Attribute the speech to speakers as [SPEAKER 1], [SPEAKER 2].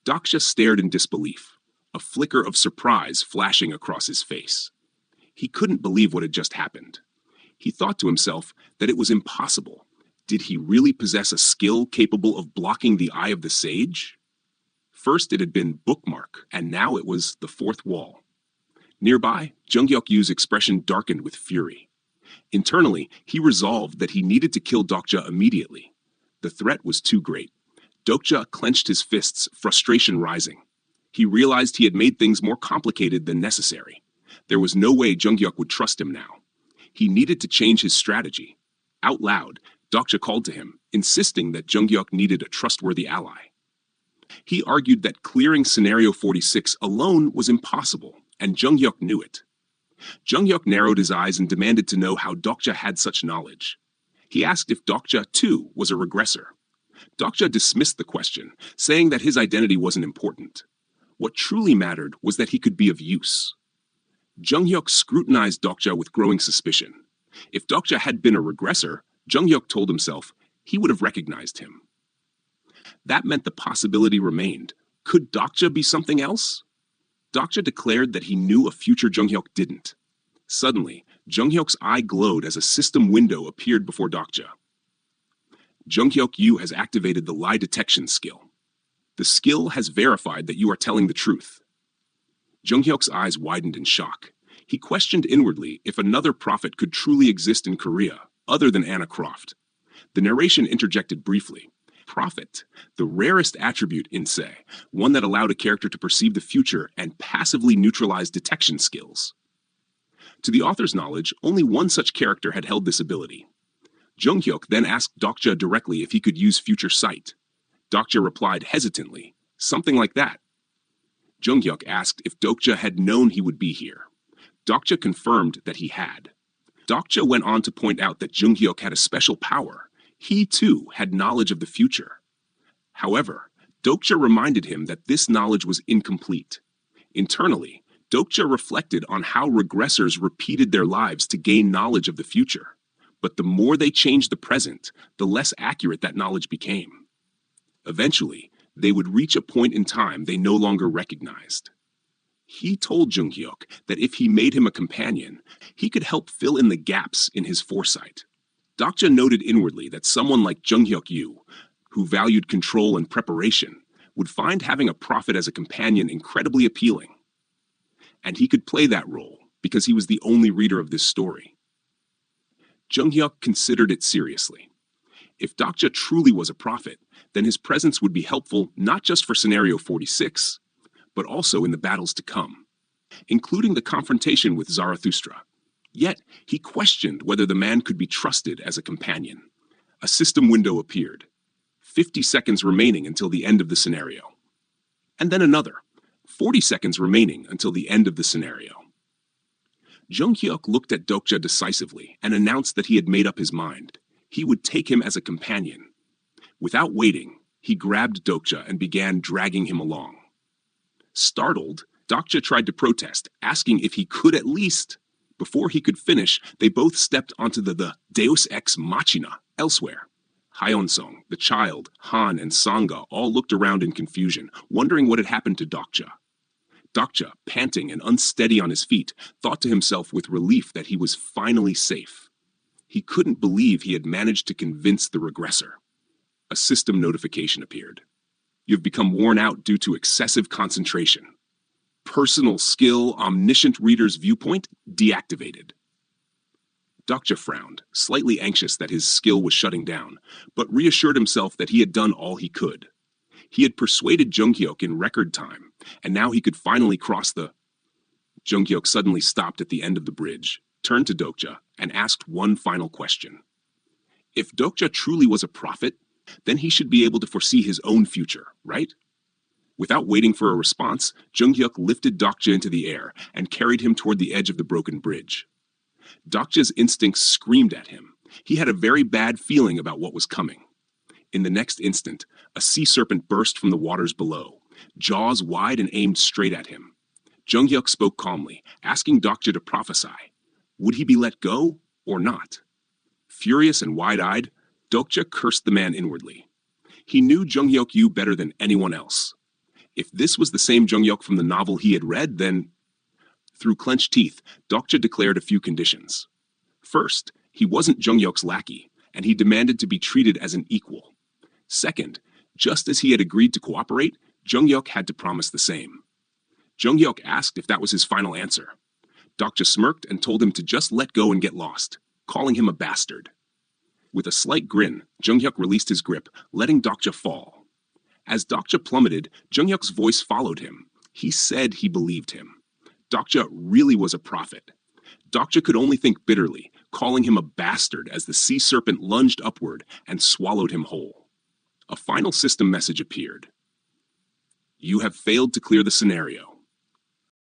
[SPEAKER 1] Daksha stared in disbelief, a flicker of surprise flashing across his face. He couldn't believe what had just happened. He thought to himself that it was impossible. Did he really possess a skill capable of blocking the eye of the sage? First it had been bookmark, and now it was the fourth wall. Nearby, Junghyuk Yu's expression darkened with fury. Internally, he resolved that he needed to kill Dokja immediately. The threat was too great. Dokja clenched his fists, frustration rising. He realized he had made things more complicated than necessary. There was no way Junghyuk would trust him now. He needed to change his strategy. Out loud, Dokja called to him, insisting that Junghyuk needed a trustworthy ally. He argued that clearing Scenario 46 alone was impossible, and Junghyuk knew it. Junghyuk narrowed his eyes and demanded to know how Dokja had such knowledge. He asked if Dokja, too, was a regressor. Dokja dismissed the question, saying that his identity wasn't important. What truly mattered was that he could be of use. Junghyuk scrutinized Dokja with growing suspicion. If Dokja had been a regressor, Junghyuk told himself, he would have recognized him. That meant the possibility remained. Could Dokja be something else? Dokja declared that he knew a future Junghyuk didn't. Suddenly, Junghyuk's eye glowed as a system window appeared before Dokja. Junghyuk Yu has activated the lie detection skill. The skill has verified that you are telling the truth. Junghyuk's eyes widened in shock. He questioned inwardly if another prophet could truly exist in Korea, other than Anna Croft. The narration interjected briefly. Prophet, the rarest attribute in Se, one that allowed a character to perceive the future and passively neutralize detection skills. To the author's knowledge, only one such character had held this ability. Junghyuk then asked Dokja directly if he could use future sight. Dokja replied hesitantly, something like that. Junghyuk asked if Dokja had known he would be here. Dokja confirmed that he had. Dokja went on to point out that Junghyuk had a special power. He, too, had knowledge of the future. However, Dokja reminded him that this knowledge was incomplete. Internally, Dokja reflected on how regressors repeated their lives to gain knowledge of the future. But the more they changed the present, the less accurate that knowledge became. Eventually, they would reach a point in time they no longer recognized. He told Junghyuk that if he made him a companion, he could help fill in the gaps in his foresight. Dokja noted inwardly that someone like Junghyuk Yu, who valued control and preparation, would find having a prophet as a companion incredibly appealing. And he could play that role because he was the only reader of this story. Junghyuk considered it seriously. If Dokja truly was a prophet, then his presence would be helpful not just for Scenario 46, but also in the battles to come, including the confrontation with Zarathustra. Yet, he questioned whether the man could be trusted as a companion. A system window appeared. 50 seconds remaining until the end of the scenario. And then another. 40 seconds remaining until the end of the scenario. Junghyuk looked at Dokja decisively and announced that he had made up his mind. He would take him as a companion. Without waiting, he grabbed Dokja and began dragging him along. Startled, Dokja tried to protest, asking if he could at least. Before he could finish, they both stepped onto the Deus Ex Machina elsewhere. Hyonsung, the child, Han, and Sangha all looked around in confusion, wondering what had happened to Dokja. Dokja, panting and unsteady on his feet, thought to himself with relief that he was finally safe. He couldn't believe he had managed to convince the regressor. A system notification appeared. You've become worn out due to excessive concentration. Personal skill, omniscient reader's viewpoint, deactivated. Dokja frowned, slightly anxious that his skill was shutting down, but reassured himself that he had done all he could. He had persuaded Junghyuk in record time, and now he could finally cross the... Junghyuk suddenly stopped at the end of the bridge, turned to Dokja, and asked one final question. If Dokja truly was a prophet, then he should be able to foresee his own future, right? Without waiting for a response, Junghyuk lifted Dokja into the air and carried him toward the edge of the broken bridge. Dokja's instincts screamed at him. He had a very bad feeling about what was coming. In the next instant, a sea serpent burst from the waters below, jaws wide and aimed straight at him. Junghyuk spoke calmly, asking Dokja to prophesy. Would he be let go or not? Furious and wide-eyed, Dokja cursed the man inwardly. He knew Junghyuk Yu better than anyone else. If this was the same Jung-hyuk from the novel he had read, then... Through clenched teeth, Dokja declared a few conditions. First, he wasn't Jung-hyuk's lackey, and he demanded to be treated as an equal. Second, just as he had agreed to cooperate, Jung-hyuk had to promise the same. Jung-hyuk asked if that was his final answer. Dokja smirked and told him to just let go and get lost, calling him a bastard. With a slight grin, Jung-hyuk released his grip, letting Dokja fall. As Dokja plummeted, Jung-hyuk's voice followed him. He said he believed him. Dokja really was a prophet. Dokja could only think bitterly, calling him a bastard as the sea serpent lunged upward and swallowed him whole. A final system message appeared. You have failed to clear the scenario.